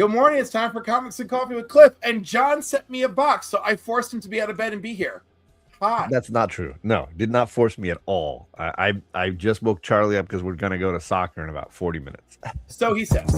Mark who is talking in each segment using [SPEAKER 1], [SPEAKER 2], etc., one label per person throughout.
[SPEAKER 1] Good morning. It's time for Comics and Coffee with Cliff. And John sent me a box, so I forced him to be out of bed and be here. Hi.
[SPEAKER 2] That's not true. No, did not force me at all. I just woke Charlie up because we're going to go to soccer in about 40 minutes.
[SPEAKER 1] So he says.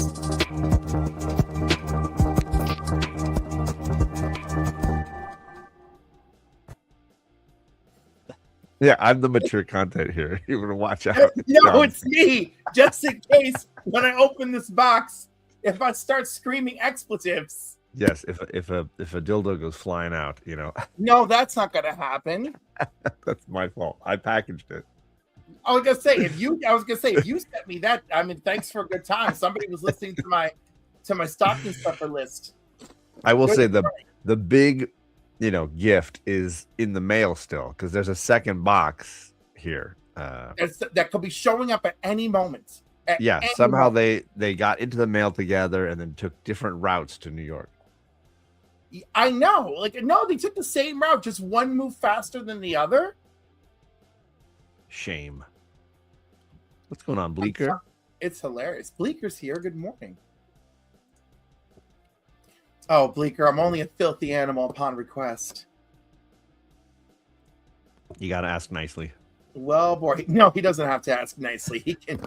[SPEAKER 2] Yeah, I'm the mature content here. You want to watch out.
[SPEAKER 1] No, it's me. Just in case when I open this box, if I start screaming expletives.
[SPEAKER 2] Yes, if a dildo goes flying out, you know.
[SPEAKER 1] No, that's not going to happen.
[SPEAKER 2] That's my fault. I packaged it.
[SPEAKER 1] I was gonna say if you sent me that, I mean, thanks for a good time. Somebody was listening to my stocking stuffer list.
[SPEAKER 2] I will say the big, gift is in the mail still because there's a second box here.
[SPEAKER 1] That could be showing up at any moment.
[SPEAKER 2] Somehow they got into the mail together and then took different routes to New York.
[SPEAKER 1] I know, they took the same route, just one moved faster than the other.
[SPEAKER 2] Shame. What's going on, Bleecker?
[SPEAKER 1] It's hilarious. Bleeker's here. Good morning. Oh, Bleeker, I'm only a filthy animal upon request.
[SPEAKER 2] You got to ask nicely.
[SPEAKER 1] Well, boy, no, he doesn't have to ask nicely. He can.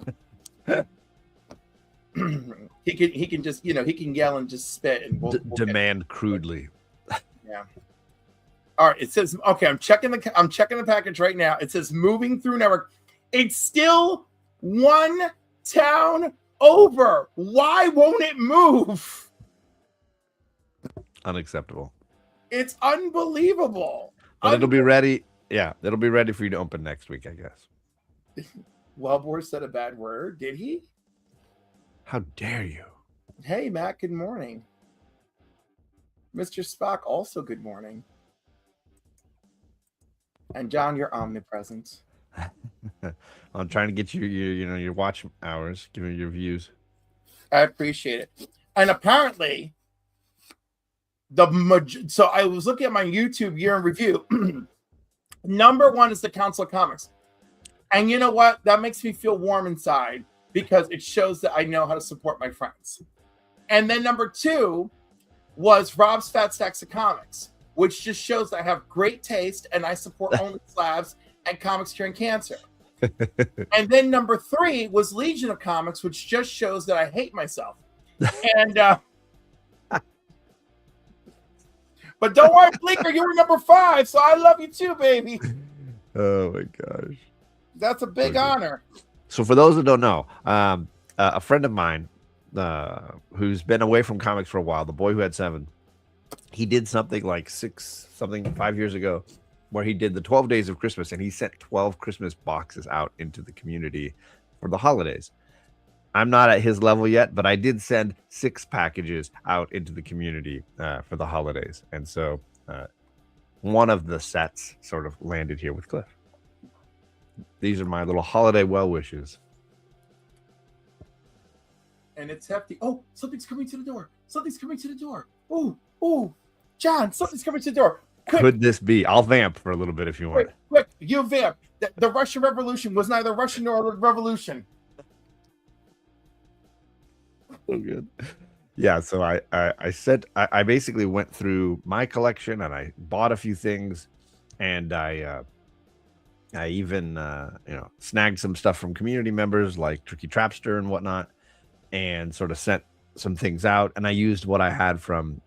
[SPEAKER 1] he can just, he can yell and just spit and we'll
[SPEAKER 2] demand crudely.
[SPEAKER 1] Yeah. All right. It says, okay, I'm checking the package right now. It says moving through network. It's still one town over. Why won't it move?
[SPEAKER 2] Unacceptable.
[SPEAKER 1] It's unbelievable.
[SPEAKER 2] But it'll be ready. Yeah, it'll be ready for you to open next week, I guess.
[SPEAKER 1] Wellbore said a bad word. Did he?
[SPEAKER 2] How dare you?
[SPEAKER 1] Hey, Matt, good morning. Mr. Spock, also good morning. And John, you're omnipresent.
[SPEAKER 2] I'm trying to get you your watch hours. Give me your views.
[SPEAKER 1] I appreciate it. And apparently, so I was looking at my YouTube year in review. Number one is the Council of Comics. And you know what? That makes me feel warm inside because it shows that I know how to support my friends. And then number two was Rob's Fat Stacks of Comics, which just shows that I have great taste and I support only slabs and comics curing cancer. And then number three was Legion of Comics, which just shows that I hate myself. And but don't worry, Bleeker, you were number 5, so I love you too, baby.
[SPEAKER 2] Oh my gosh,
[SPEAKER 1] that's a big honor.
[SPEAKER 2] So for those that don't know, a friend of mine who's been away from comics for a while, the boy who had 7, he did something like 5 years ago where he did the 12 days of Christmas and he sent 12 Christmas boxes out into the community for the holidays. I'm not at his level yet, but I did send 6 packages out into the community for the holidays. And so one of the sets sort of landed here with Cliff. These are my little holiday well wishes.
[SPEAKER 1] And it's hefty. Oh, something's coming to the door. Something's coming to the door. Oh, John, something's coming to the door.
[SPEAKER 2] Quick. Could this be? I'll vamp for a little bit if you want.
[SPEAKER 1] Quick, you vamp. The Russian Revolution was neither Russian nor a revolution.
[SPEAKER 2] So good. Yeah, so I basically went through my collection and I bought a few things, and I even snagged some stuff from community members like Tricky Trapster and whatnot, and sort of sent some things out. And I used what I had from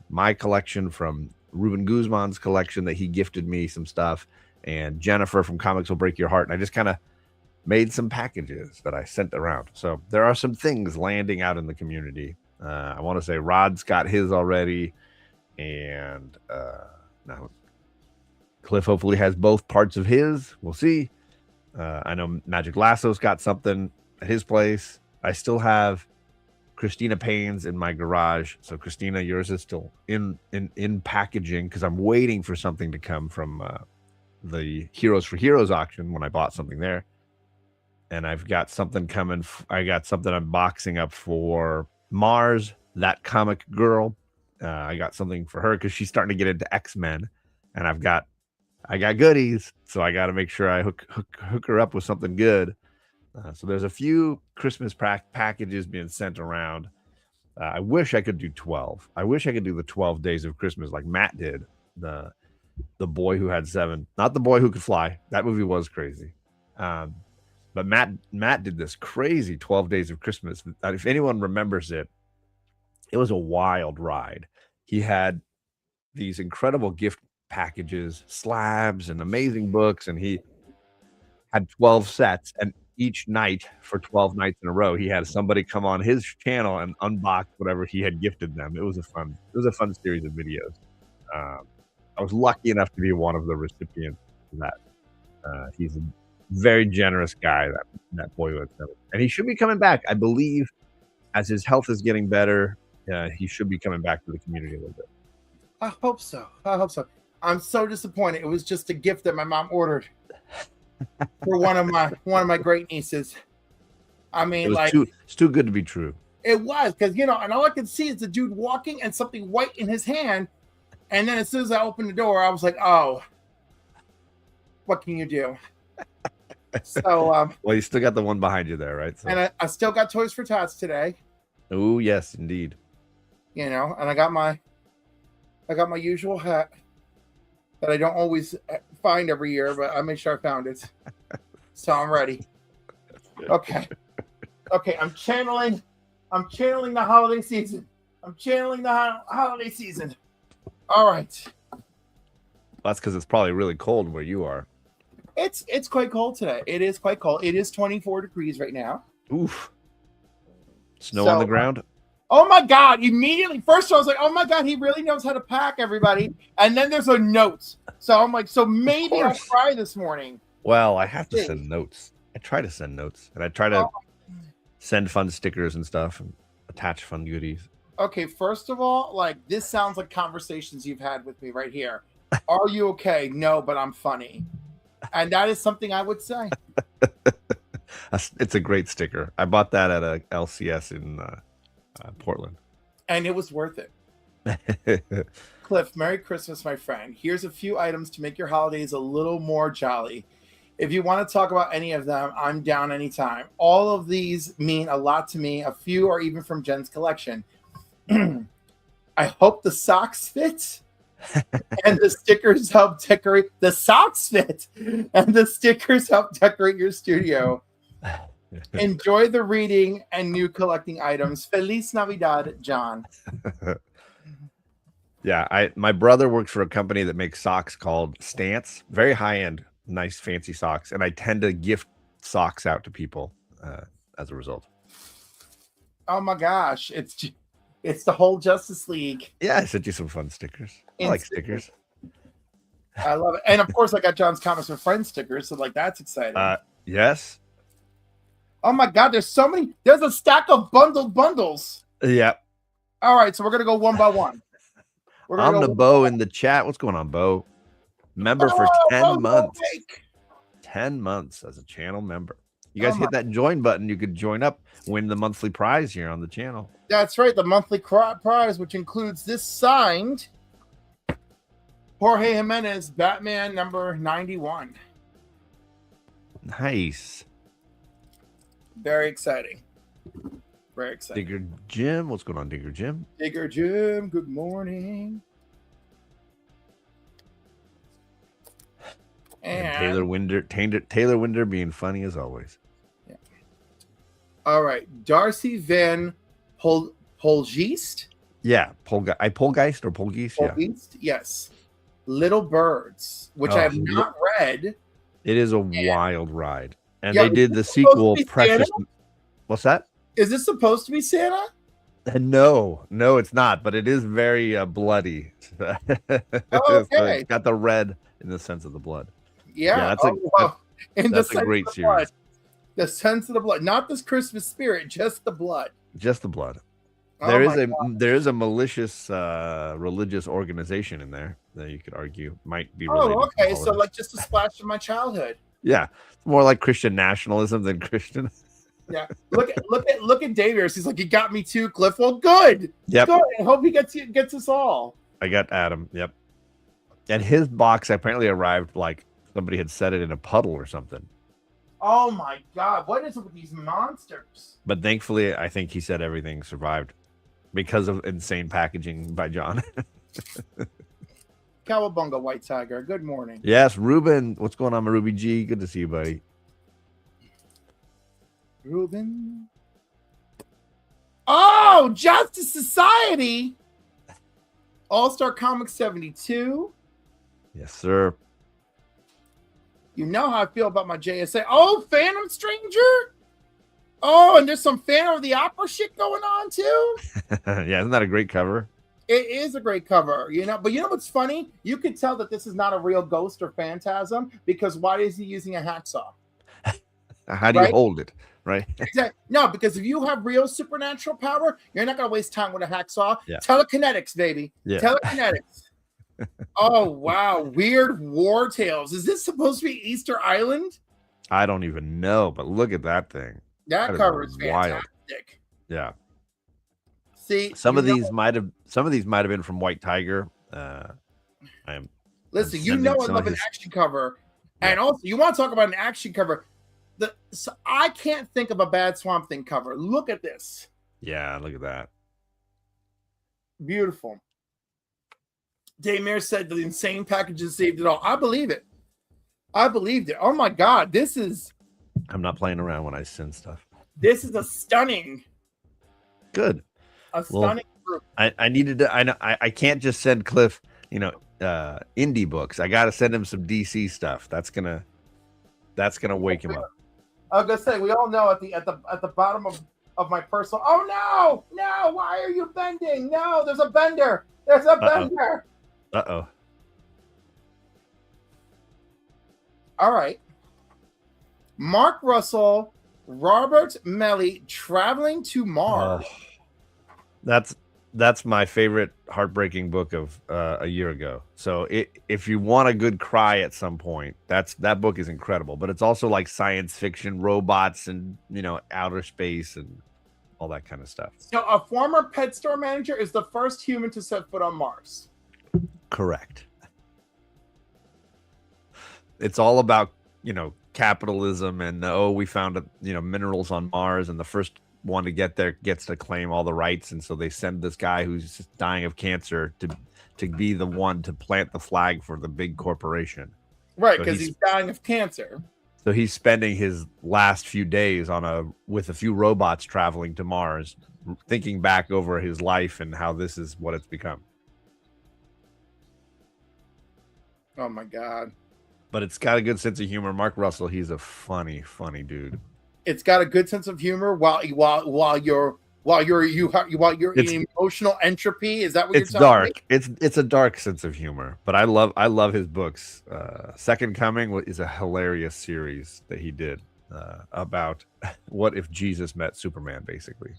[SPEAKER 2] my collection, from Ruben Guzman's collection that he gifted me some stuff, and Jennifer from Comics Will Break Your Heart, and I just kind of made some packages that I sent around. So there are some things landing out in the community. I want to say Rod's got his already, and now Cliff hopefully has both parts of his. We'll see. I know Magic Lasso's got something at his place. I still have Christina Payne's in my garage. So Christina, yours is still in packaging because I'm waiting for something to come from the Heroes for Heroes auction when I bought something there. And I've got something coming. I got something I'm boxing up for Mars, that comic girl. I got something for her because she's starting to get into X-Men, and I got goodies, so I got to make sure I hook her up with something good. So there's a few Christmas packages being sent around, I wish I could do 12. I wish I could do the 12 days of Christmas like Matt did. The boy who had 7, not the boy who could fly. That movie was crazy. But Matt did this crazy 12 days of Christmas. If anyone remembers it, it was a wild ride. He had these incredible gift packages, slabs, and amazing books, and he had 12 sets, and each night for 12 nights in a row, he had somebody come on his channel and unbox whatever he had gifted them. It was a fun series of videos. I was lucky enough to be one of the recipients of that. He's a very generous guy, that boy with him. And he should be coming back. I believe as his health is getting better, he should be coming back to the community a little bit.
[SPEAKER 1] I hope so. I'm so disappointed. It was just a gift that my mom ordered for one of my great nieces. I mean,
[SPEAKER 2] it's too good to be true.
[SPEAKER 1] It was, because and all I could see is the dude walking and something white in his hand. And then as soon as I opened the door, I was like, oh, what can you do? So
[SPEAKER 2] well, you still got the one behind you there, right? So.
[SPEAKER 1] And I still got Toys for Tots today.
[SPEAKER 2] Oh, yes, indeed.
[SPEAKER 1] And I got my usual hat that I don't always find every year, but I made sure I found it. So I'm ready. Okay. I'm channeling the holiday season. Holiday season. All right.
[SPEAKER 2] That's because it's probably really cold where you are.
[SPEAKER 1] It's quite cold today. It is quite cold. It is 24 degrees right now.
[SPEAKER 2] Oof. Snow on the ground?
[SPEAKER 1] Oh my God. Immediately. First I was like, oh my God, he really knows how to pack, everybody. And then there's a note. So I'm like, so maybe I'll try this morning.
[SPEAKER 2] Well, I have to send notes. I try to send notes. And I try to send fun stickers and stuff and attach fun goodies.
[SPEAKER 1] Okay, first of all, this sounds like conversations you've had with me right here. Are you okay? No, but I'm funny. And that is something I would say.
[SPEAKER 2] It's a great sticker. I bought that at a LCS in Portland.
[SPEAKER 1] And it was worth it. Cliff, Merry Christmas, my friend. Here's a few items to make your holidays a little more jolly. If you want to talk about any of them, I'm down anytime. All of these mean a lot to me. A few are even from Jen's collection. I hope the socks fit. And the stickers help decorate the socks fit, and the stickers help decorate your studio. Enjoy the reading and new collecting items. Feliz Navidad, John.
[SPEAKER 2] Yeah, my brother works for a company that makes socks called Stance, very high end, nice fancy socks, and I tend to gift socks out to people as a result.
[SPEAKER 1] Oh my gosh, it's the whole Justice League.
[SPEAKER 2] Yeah, I sent you some fun stickers. I like stickers.
[SPEAKER 1] I love it. And of course, I got John's Comics with Friends stickers. So that's exciting.
[SPEAKER 2] Yes.
[SPEAKER 1] Oh my God, there's so many. There's a stack of bundles.
[SPEAKER 2] Yeah.
[SPEAKER 1] All right. So we're going to go one by one.
[SPEAKER 2] I'm the Bo in the chat. What's going on, Bo? Member for 10 months. 10 months as a channel member. You guys hit that join button. You could join up, win the monthly prize here on the channel.
[SPEAKER 1] That's right. The monthly prize, which includes this signed Jorge Jimenez Batman number 91.
[SPEAKER 2] Nice.
[SPEAKER 1] Very exciting. Very exciting.
[SPEAKER 2] Digger Jim. What's going on, Digger Jim?
[SPEAKER 1] Digger Jim, good morning.
[SPEAKER 2] And Taylor Winder being funny as always.
[SPEAKER 1] Yeah. All right. Darcy Van Polgeest?
[SPEAKER 2] Yeah. Polgeist or Polgeist?
[SPEAKER 1] Polgeist, yes. Little Birds, which I have not read.
[SPEAKER 2] It is a wild ride. And they did the sequel, Precious. What's that?
[SPEAKER 1] Is this supposed to be Santa?
[SPEAKER 2] No, it's not, but it is very bloody. Okay. So it's got the red in the sense of the blood.
[SPEAKER 1] Yeah,
[SPEAKER 2] that's a great series.
[SPEAKER 1] Blood. The sense of the blood, not this Christmas spirit, just the blood.
[SPEAKER 2] Just the blood. There is a malicious religious organization in there that you could argue might be related.
[SPEAKER 1] Oh, okay. So just a splash of my childhood.
[SPEAKER 2] Yeah, it's more like Christian nationalism than Christian.
[SPEAKER 1] Yeah, look at Davis. He's like, you got me too, Cliff. Well, good.
[SPEAKER 2] Yep.
[SPEAKER 1] Good. I hope he gets us all.
[SPEAKER 2] I got Adam. Yep. And his box apparently arrived like somebody had set it in a puddle or something.
[SPEAKER 1] Oh my God! What is it with these monsters?
[SPEAKER 2] But thankfully, I think he said everything survived. because of insane packaging by John.
[SPEAKER 1] Cowabunga, White Tiger. Good morning.
[SPEAKER 2] Yes, Ruben. What's going on, my Ruby G? Good to see you, buddy.
[SPEAKER 1] Ruben. Oh, Justice Society. All-Star Comics 72.
[SPEAKER 2] Yes, sir.
[SPEAKER 1] You know how I feel about my JSA. Oh, Phantom Stranger. Oh, and there's some Phantom of the Opera shit going on too.
[SPEAKER 2] Yeah, isn't that a great cover?
[SPEAKER 1] It is a great cover, you know. But you know what's funny? You can tell that this is not a real ghost or phantasm because why is he using a hacksaw?
[SPEAKER 2] How do you hold it, right?
[SPEAKER 1] Exactly. No, because if you have real supernatural power, you're not going to waste time with a hacksaw.
[SPEAKER 2] Yeah.
[SPEAKER 1] Telekinetics, baby.
[SPEAKER 2] Yeah.
[SPEAKER 1] Telekinetics. Oh, wow. Weird War Tales. Is this supposed to be Easter Island?
[SPEAKER 2] I don't even know, but look at that thing.
[SPEAKER 1] That cover is fantastic.
[SPEAKER 2] Yeah.
[SPEAKER 1] See,
[SPEAKER 2] some of these might have been from White Tiger.
[SPEAKER 1] Listen, you know I love an action cover. Yeah. And also, you want to talk about an action cover. So I can't think of a bad Swamp Thing cover. Look at this.
[SPEAKER 2] Yeah, look at that.
[SPEAKER 1] Beautiful. Daymare said the insane packages saved it all. I believe it. I believed it. Oh my God, this is.
[SPEAKER 2] I'm not playing around when I send stuff.
[SPEAKER 1] This is a stunning.
[SPEAKER 2] Good.
[SPEAKER 1] A stunning group.
[SPEAKER 2] I needed to. I know. I can't just send Cliff, indie books. I got to send him some DC stuff. That's gonna wake him up.
[SPEAKER 1] I was gonna say we all know at the bottom of my personal. Oh no! Why are you bending? No, there's a bender. There's a bender.
[SPEAKER 2] Uh-oh.
[SPEAKER 1] All right. Mark Russell, Robert Melly, Traveling to Mars.
[SPEAKER 2] That's my favorite heartbreaking book of a year ago. So if you want a good cry at some point, that book is incredible. But it's also like science fiction, robots, and outer space and all that kind of stuff.
[SPEAKER 1] So a former pet store manager is the first human to set foot on Mars.
[SPEAKER 2] Correct. It's all about capitalism and we found minerals on Mars, and the first one to get there gets to claim all the rights, and so they send this guy who's just dying of cancer to be the one to plant the flag for the big corporation.
[SPEAKER 1] Right, because he's dying of cancer.
[SPEAKER 2] So he's spending his last few days with a few robots traveling to Mars, thinking back over his life and how this is what it's become.
[SPEAKER 1] Oh my God.
[SPEAKER 2] But it's got a good sense of humor. Mark Russell, he's a funny dude.
[SPEAKER 1] It's got a good sense of humor while you're in emotional entropy. Is that what you're talking
[SPEAKER 2] dark. It's a dark sense of humor, but I love his books. Second Coming is a hilarious series that he did about what if Jesus met Superman, basically.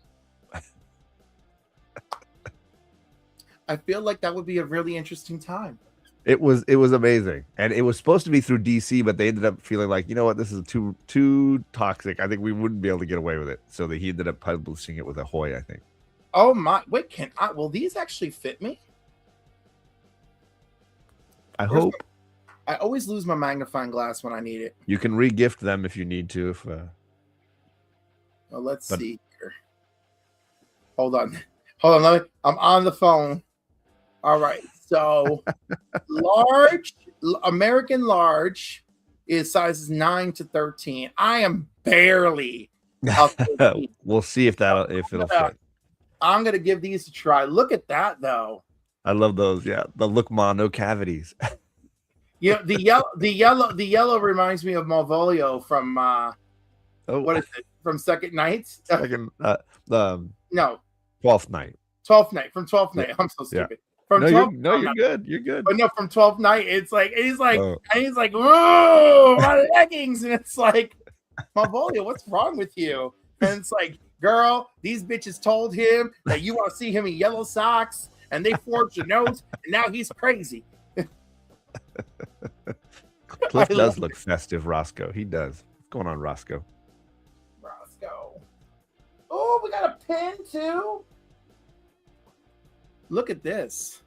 [SPEAKER 1] I feel like that would be a really interesting time.
[SPEAKER 2] It was amazing, and it was supposed to be through DC, but they ended up feeling like, you know what, this is too toxic. I think we wouldn't be able to get away with it, so he ended up publishing it with Ahoy, I think.
[SPEAKER 1] Oh my! Wait, will these actually fit me?
[SPEAKER 2] I hope.
[SPEAKER 1] I always lose my magnifying glass when I need it.
[SPEAKER 2] You can re-gift them if you need to.
[SPEAKER 1] Well, let's see here. Hold on. I'm on the phone. All right. So American large is sizes 9 to 13. I am barely up 13.
[SPEAKER 2] We'll see if it'll fit.
[SPEAKER 1] I'm gonna give these a try. Look at that though.
[SPEAKER 2] I love those. Yeah, the look ma, no cavities.
[SPEAKER 1] The yellow reminds me of Malvolio from what is it? From Second Nights?
[SPEAKER 2] No. 12th Night.
[SPEAKER 1] 12th Night from 12th Night. I'm so stupid.
[SPEAKER 2] Yeah. You're good. You're good.
[SPEAKER 1] But no, from 12th Night, it's like he's like, whoa, my leggings, and it's like, Malvolio, what's wrong with you? And it's like, girl, these bitches told him that you want to see him in yellow socks, and they forged a note, and now he's crazy.
[SPEAKER 2] Cliff does look festive, Roscoe. He does. What's going on, Roscoe?
[SPEAKER 1] Oh, we got a pin too. Look at this.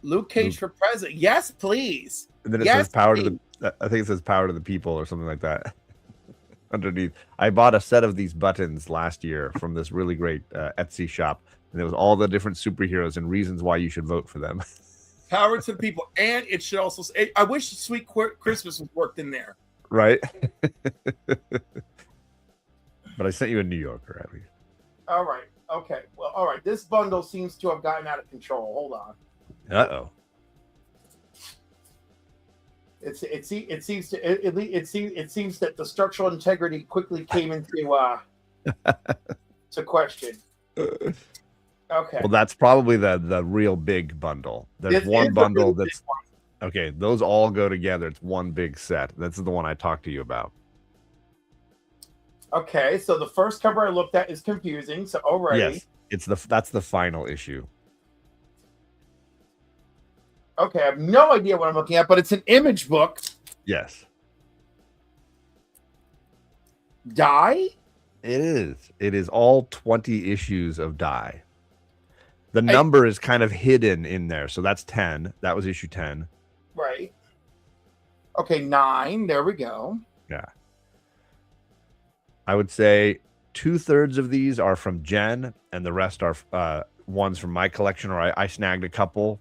[SPEAKER 1] Luke Cage for president. Yes, please.
[SPEAKER 2] And then it says power to the. I think it says power to the people or something like that. underneath. I bought a set of these buttons last year from this really great Etsy shop, and it was all the different superheroes and reasons why you should vote for them.
[SPEAKER 1] Power to the people, and it should also say, I wish Sweet Christmas was worked in there.
[SPEAKER 2] Right? But I sent you a New Yorker at least.
[SPEAKER 1] All right. Okay. Well, all right. This bundle seems to have gotten out of control. Hold on.
[SPEAKER 2] Uh-oh.
[SPEAKER 1] It seems that the structural integrity quickly came into to question. Okay.
[SPEAKER 2] Well, that's probably the real big bundle. There's one bundle that's okay. Those all go together. It's one big set. That's the one I talked to you about.
[SPEAKER 1] Okay, so the first cover I looked at is confusing. So already,
[SPEAKER 2] yes, that's the final issue.
[SPEAKER 1] Okay, I have no idea what I'm looking at, but it's an image book.
[SPEAKER 2] Yes.
[SPEAKER 1] Die?
[SPEAKER 2] It is. It is all 20 issues of Die. The number is kind of hidden in there. So that's 10. That was issue 10.
[SPEAKER 1] Right. Okay, 9. There we go.
[SPEAKER 2] Yeah. I would say 2/3 of these are from Jen, and the rest are ones from my collection, or I snagged a couple.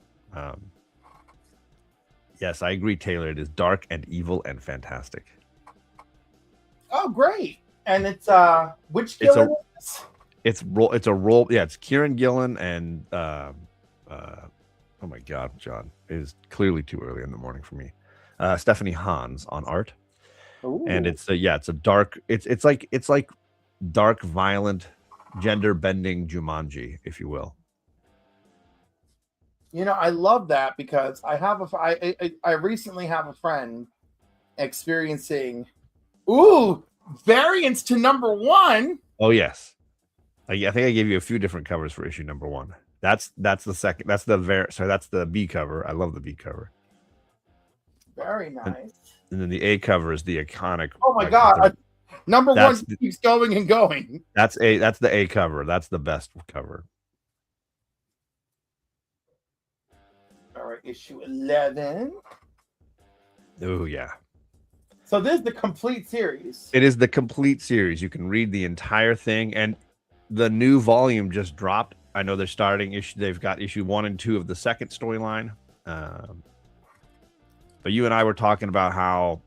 [SPEAKER 2] Yes, I agree, Taylor. It is dark and evil and fantastic.
[SPEAKER 1] Oh, great! And it's which Gillen is this?
[SPEAKER 2] It's a role. Yeah, it's Kieran Gillen and oh my God, John, it is clearly too early in the morning for me. Stephanie Hans on art. Ooh. And it's a dark. It's like dark, violent, gender bending Jumanji, if you will.
[SPEAKER 1] You know, I love that because I recently have a friend experiencing variants to number 1.
[SPEAKER 2] Oh yes, I think I gave you a few different covers for issue number 1. That's the second. That's the B cover. I love the B cover.
[SPEAKER 1] Very nice.
[SPEAKER 2] And then the A cover is the iconic.
[SPEAKER 1] Oh my God! Number 1 keeps going and going.
[SPEAKER 2] That's the A cover. That's the best cover.
[SPEAKER 1] All right, issue 11.
[SPEAKER 2] Oh yeah.
[SPEAKER 1] So this is the complete series.
[SPEAKER 2] It is the complete series. You can read the entire thing, and the new volume just dropped. I know they're starting issue. They've got issue 1 and 2 of the second storyline. But you and I were talking about how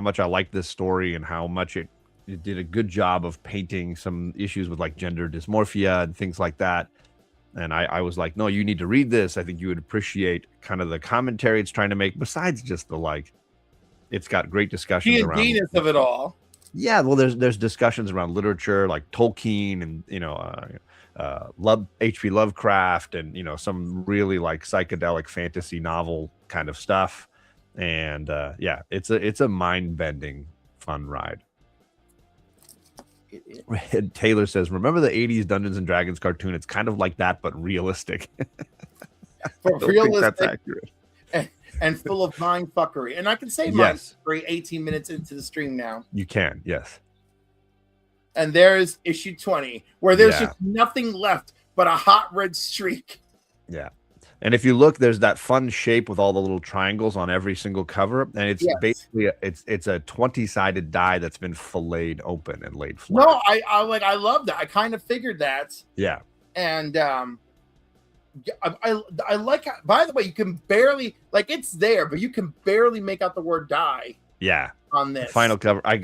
[SPEAKER 2] much I like this story and how much it did a good job of painting some issues with like gender dysmorphia and things like that. And I was like, no, you need to read this. I think you would appreciate kind of the commentary it's trying to make, besides just the like. It's got great discussions around
[SPEAKER 1] the of it all.
[SPEAKER 2] Yeah, well, there's discussions around literature like Tolkien and H.P. Lovecraft and some really like psychedelic fantasy novel kind of stuff, and it's a mind-bending fun ride. And Taylor says, "Remember the '80s Dungeons and Dragons cartoon? It's kind of like that, but realistic."
[SPEAKER 1] Realistic, that's accurate, and full of mind fuckery. And I can say mind fuckery 18 minutes into the stream now.
[SPEAKER 2] You can, yes.
[SPEAKER 1] And there's issue 20, where there's just nothing left but a hot red streak.
[SPEAKER 2] Yeah. And if you look, there's that fun shape with all the little triangles on every single cover. And it's basically it's a 20-sided die that's been filleted open and laid flat.
[SPEAKER 1] No, I love that. I kind of figured that.
[SPEAKER 2] Yeah.
[SPEAKER 1] And I like how, by the way, you can barely, like, it's there, but you can barely make out the word die.
[SPEAKER 2] Yeah.
[SPEAKER 1] On this
[SPEAKER 2] final cover. I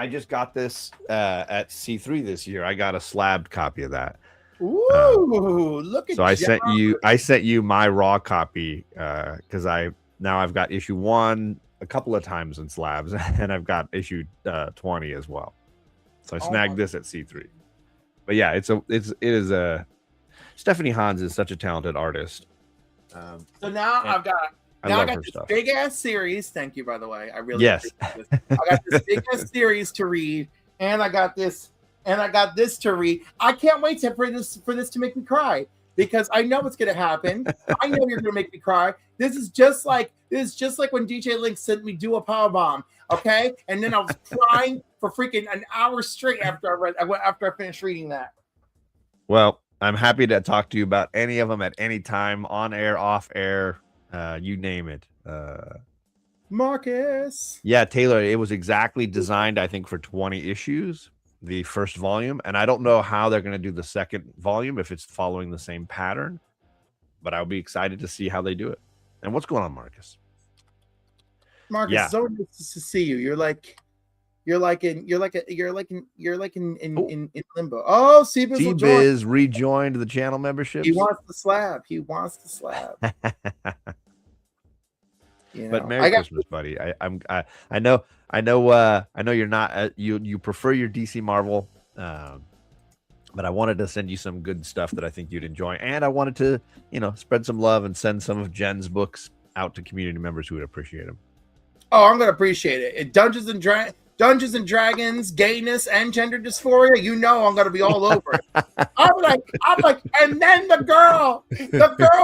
[SPEAKER 2] just got this at C3 this year. I got a slabbed copy of that.
[SPEAKER 1] Ooh, look at
[SPEAKER 2] that. So I sent you my raw copy because I've got issue 1 a couple of times in slabs, and I've got issue 20 as well. So I snagged this at C3. But yeah, it is a Stephanie Hans is such a talented artist.
[SPEAKER 1] So now I got this big ass series. Thank you, by the way. I really appreciate this. I got this big ass series to read, and I got this to read. I can't wait for this to make me cry, because I know what's gonna happen. I know you're gonna make me cry. This is just like when DJ Link sent me "Do a Powerbomb," okay? And then I was crying for freaking an hour straight after I finished reading that.
[SPEAKER 2] Well, I'm happy to talk to you about any of them at any time, on air, off air, you name it.
[SPEAKER 1] Marcus.
[SPEAKER 2] Yeah, Taylor, it was exactly designed, I think, for 20 issues, the first volume. And I don't know how they're going to do the second volume, if it's following the same pattern, but I'll be excited to see how they do it. And what's going on, Marcus?
[SPEAKER 1] Marcus,
[SPEAKER 2] Yeah.
[SPEAKER 1] it's so nice to see you. You're like in limbo. Oh, Seabiz will join.
[SPEAKER 2] Seabiz rejoined the channel memberships.
[SPEAKER 1] He wants the slab. He wants the slab. You know,
[SPEAKER 2] but Merry Christmas, buddy. I know you're not you prefer your DC Marvel, but I wanted to send you some good stuff that I think you'd enjoy, and I wanted to spread some love and send some of Jen's books out to community members who would appreciate them.
[SPEAKER 3] Oh, I'm gonna appreciate it. Dungeons and Dragons, gayness, and gender dysphoria. You know, I'm gonna be all over it. I'm like, and then the girl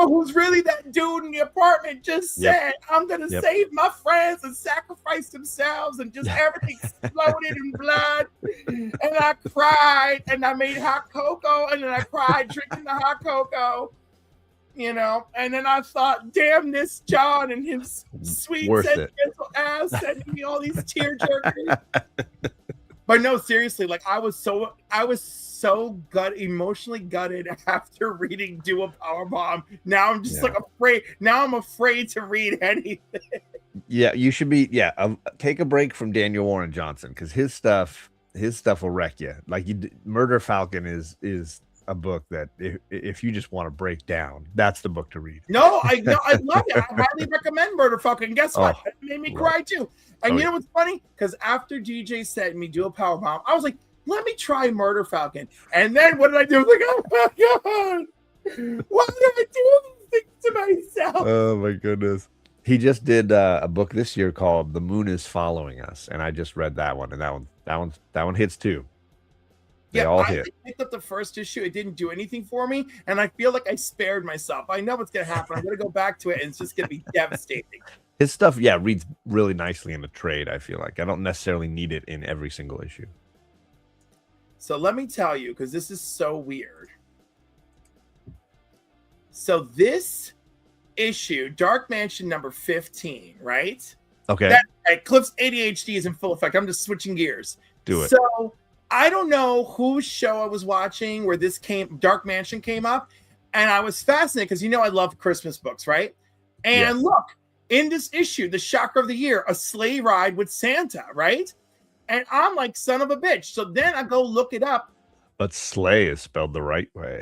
[SPEAKER 3] who's really that dude in the apartment just said, "I'm gonna save my friends," and sacrifice themselves, and just everything exploded in blood. And I cried, and I made hot cocoa, and then I cried drinking the hot cocoa. And then I thought, damn this John and his sweet sentimental ass sending me all these tear jerkers. But no, seriously, like I was so emotionally gutted after reading Do a Powerbomb. Now I'm just like afraid. Now I'm afraid to read anything.
[SPEAKER 2] Yeah, you should be. Yeah, take a break from Daniel Warren Johnson, because his stuff will wreck you. Like Murder Falcon is a book that if you just want to break down, that's the book to read.
[SPEAKER 1] No, I love it. I highly recommend Murder Falcon. Guess what? It made me cry too. And you know what's funny? Because after DJ sent me Do a Powerbomb, I was like, let me try Murder Falcon. And then what did I do? I was like, oh my God, why did I do these things to myself?
[SPEAKER 2] Oh my goodness. He just did a book this year called The Moon is Following Us, and I just read that one, and that one hits too. They all hit.
[SPEAKER 1] I picked up the first issue. It didn't do anything for me, and I feel like I spared myself. I know what's going to happen. I'm going to go back to it, and it's just going to be devastating.
[SPEAKER 2] His stuff, reads really nicely in the trade, I feel like. I don't necessarily need it in every single issue.
[SPEAKER 1] So let me tell you, because this is so weird. So this issue, Dark Mansion number 15, right?
[SPEAKER 2] Okay.
[SPEAKER 1] Cliff's ADHD is in full effect. I'm just switching gears.
[SPEAKER 2] Do it.
[SPEAKER 1] So I don't know whose show I was watching where Dark Mansion came up, and I was fascinated because I love Christmas books, right? And look, in this issue, the shocker of the year, a sleigh ride with Santa, right? And I'm like, son of a bitch. So then I go look it up.
[SPEAKER 2] But sleigh is spelled the right way.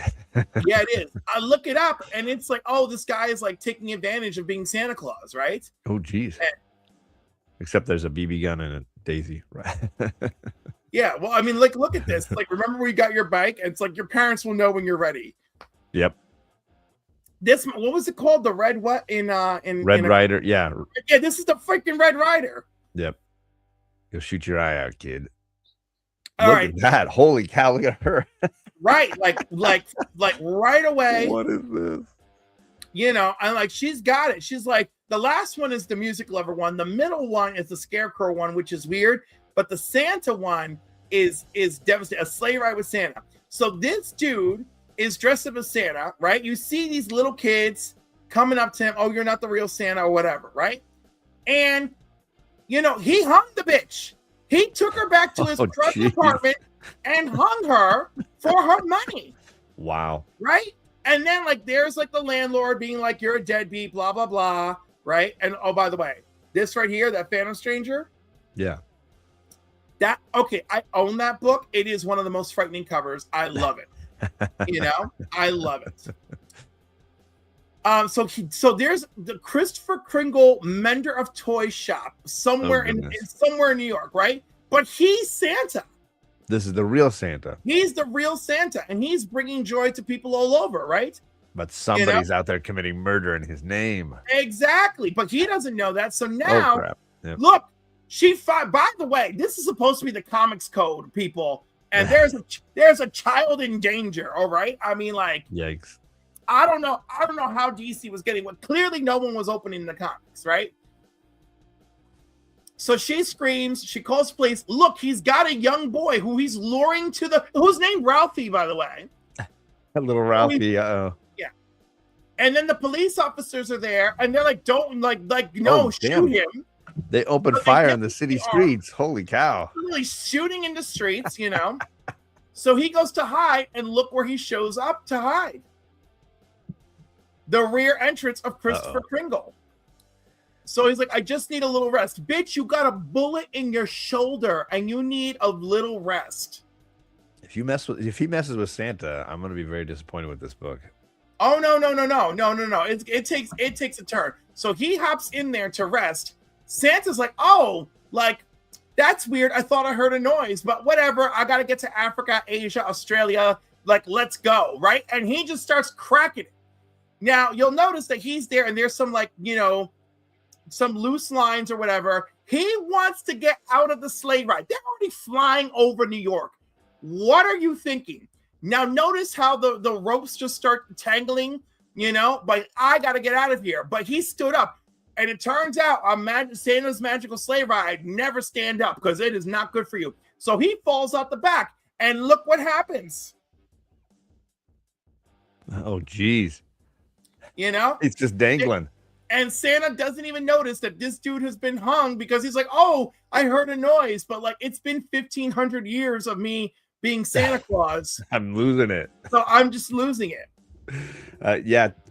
[SPEAKER 1] Yeah, it is. I look it up, and it's like, oh, this guy is like taking advantage of being Santa Claus, right?
[SPEAKER 2] Oh, geez. Except there's a BB gun and a daisy, right?
[SPEAKER 1] Yeah, well, I mean, like, look at this. Like, remember where you got your bike? It's like your parents will know when you're ready.
[SPEAKER 2] Yep.
[SPEAKER 1] What was it called? The Red what in
[SPEAKER 2] Red Rider? Yeah.
[SPEAKER 1] Yeah, this is the freaking Red Rider.
[SPEAKER 2] Yep. You'll shoot your eye out, kid.
[SPEAKER 1] Look
[SPEAKER 2] at that! Holy cow! Look at her.
[SPEAKER 1] Right, like right away.
[SPEAKER 2] What is this?
[SPEAKER 1] And like she's got it. She's like, the last one is the music lover one. The middle one is the scarecrow one, which is weird. But the Santa one is devastating. A sleigh ride with Santa. So this dude is dressed up as Santa, right? You see these little kids coming up to him. Oh, you're not the real Santa or whatever, right? And he hung the bitch. He took her back to his apartment and hung her for her money.
[SPEAKER 2] Wow.
[SPEAKER 1] Right? And then there's the landlord being like, you're a deadbeat, blah, blah, blah. Right? And oh, by the way, this right here, that Phantom Stranger.
[SPEAKER 2] Yeah.
[SPEAKER 1] I own that book. It is one of the most frightening covers. I love it. I love it. So there's the Christopher Kringle Mender of Toys shop somewhere in New York, right? But he's Santa.
[SPEAKER 2] This is the real Santa.
[SPEAKER 1] He's the real Santa, and he's bringing joy to people all over, right?
[SPEAKER 2] But somebody's out there committing murder in his name.
[SPEAKER 1] Exactly, but he doesn't know that. So now,
[SPEAKER 2] Yep.
[SPEAKER 1] Look, by the way, this is supposed to be the comics code, people, and there's a child in danger. All right, I mean,
[SPEAKER 2] yikes.
[SPEAKER 1] I don't know how DC was getting what. Clearly, no one was opening the comics, right? So she screams. She calls police. Look, he's got a young boy who he's luring who's named Ralphie, by the way.
[SPEAKER 2] That little Ralphie. Yeah.
[SPEAKER 1] And then the police officers are there, and they're like, "Don't no, shoot him."
[SPEAKER 2] They opened
[SPEAKER 1] So they
[SPEAKER 2] fire in the
[SPEAKER 1] definitely
[SPEAKER 2] city
[SPEAKER 1] are
[SPEAKER 2] streets. Holy cow.
[SPEAKER 1] really shooting in the streets, So he goes to hide, and look where he shows up to hide. The rear entrance of Christopher Kringle. So he's like, I just need a little rest. Bitch, you got a bullet in your shoulder and you need a little rest.
[SPEAKER 2] If he messes with Santa, I'm gonna be very disappointed with this book.
[SPEAKER 1] Oh no. It takes a turn. So he hops in there to rest. Santa's like, oh, like that's weird. I thought I heard a noise, but whatever. I gotta get to Africa, Asia, Australia. Like, let's go, right? And he just starts cracking it. Now you'll notice that he's there, and there's some some loose lines or whatever. He wants to get out of the sleigh ride. They're already flying over New York. What are you thinking? Now notice how the ropes just start tangling, but I got to get out of here. But he stood up, and it turns out Santa's magical sleigh ride never stand up because it is not good for you. So he falls out the back, and look what happens.
[SPEAKER 2] Oh, geez. It's just dangling.
[SPEAKER 1] And Santa doesn't even notice that this dude has been hung because he's like, oh, I heard a noise. But like, it's been 1,500 years of me being Santa Claus.
[SPEAKER 2] I'm losing it.
[SPEAKER 1] So I'm just losing it.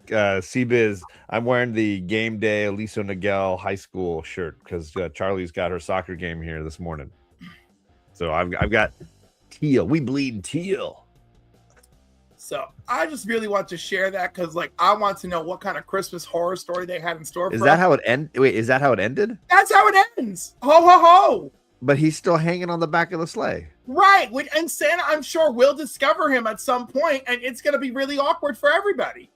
[SPEAKER 2] CBiz, I'm wearing the game day Aliso Nagel high school shirt because Charlie's got her soccer game here this morning. So I've got teal. We bleed teal.
[SPEAKER 1] So I just really want to share that because, like, I want to know what kind of Christmas horror story they had in store.
[SPEAKER 2] Is that how it ended? Wait, is that how it ended?
[SPEAKER 1] That's how it ends. Ho ho ho!
[SPEAKER 2] But he's still hanging on the back of the sleigh,
[SPEAKER 1] right? And Santa, I'm sure, will discover him at some point, and it's going to be really awkward for everybody.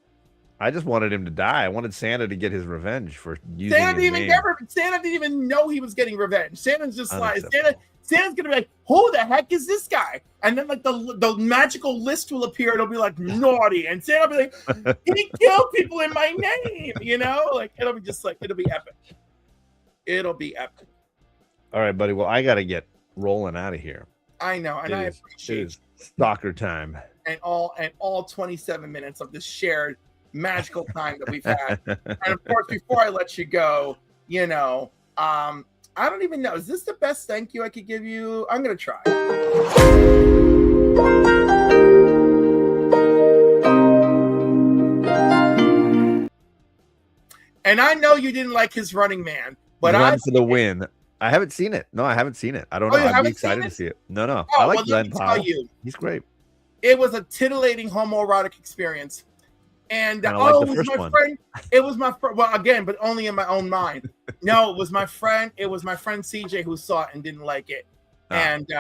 [SPEAKER 2] I just wanted him to die. I wanted Santa to get his revenge for using
[SPEAKER 1] Santa didn't even know he was getting revenge. Santa's just like Santa's gonna be like, who the heck is this guy? And then like the magical list will appear. It'll be like naughty, and Santa will be like, he killed people in my name. Like it'll be epic. It'll be epic.
[SPEAKER 2] All right, buddy. Well, I gotta get rolling out of here.
[SPEAKER 1] I know, and I appreciate
[SPEAKER 2] it. Soccer time.
[SPEAKER 1] And all 27 minutes of this shared magical time that we've had. And of course, before I let you go, I don't even know. Is this the best thank you I could give you? I'm going to try. And I know you didn't like his Running Man, but
[SPEAKER 2] Run for the win. I haven't seen it. No, I haven't seen it. I don't know. I'd be excited to see it. No.
[SPEAKER 1] Oh,
[SPEAKER 2] I like Glenn Powell. He's great.
[SPEAKER 1] It was a tittillating homoerotic experience. And it was my friend. It was my friend. Well, again, but only in my own mind. No, it was my friend. It was my friend CJ who saw it and didn't like it. And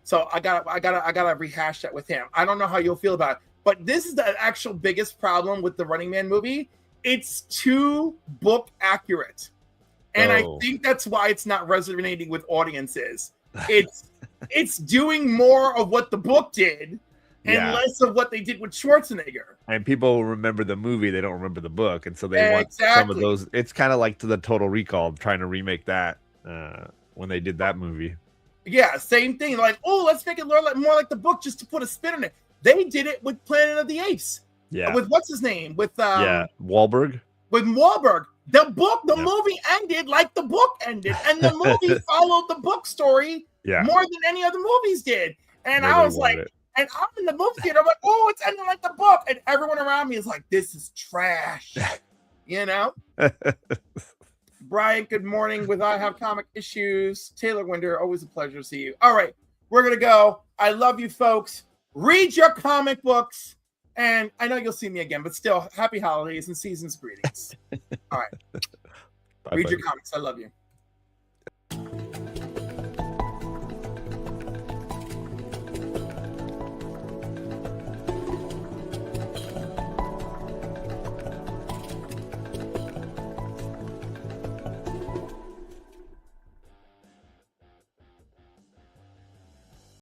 [SPEAKER 1] so I gotta rehash that with him. I don't know how you'll feel about it, but this is the actual biggest problem with the Running Man movie. It's too book accurate, and I think that's why it's not resonating with audiences. It's doing more of what the book did. And less of what they did with Schwarzenegger.
[SPEAKER 2] And people remember the movie, they don't remember the book. And so they want some of those. It's kind of like to the Total Recall, trying to remake that when they did that movie.
[SPEAKER 1] Yeah, same thing. Like, oh, let's make it more like the book just to put a spin on it. They did it with Planet of the Apes.
[SPEAKER 2] Yeah.
[SPEAKER 1] With what's his name? With
[SPEAKER 2] Wahlberg.
[SPEAKER 1] With Wahlberg. The movie ended like the book ended. And the movie followed the book story more than any other movies did. And I was like... And I'm in the movie theater. I'm like, oh, it's ending like the book. And everyone around me is like, this is trash. Brian, good morning with I Have Comic Issues. Taylor Winder, always a pleasure to see you. All right, we're going to go. I love you folks. Read your comic books. And I know you'll see me again, but still, happy holidays and season's greetings. All right. Read your comics. I love you.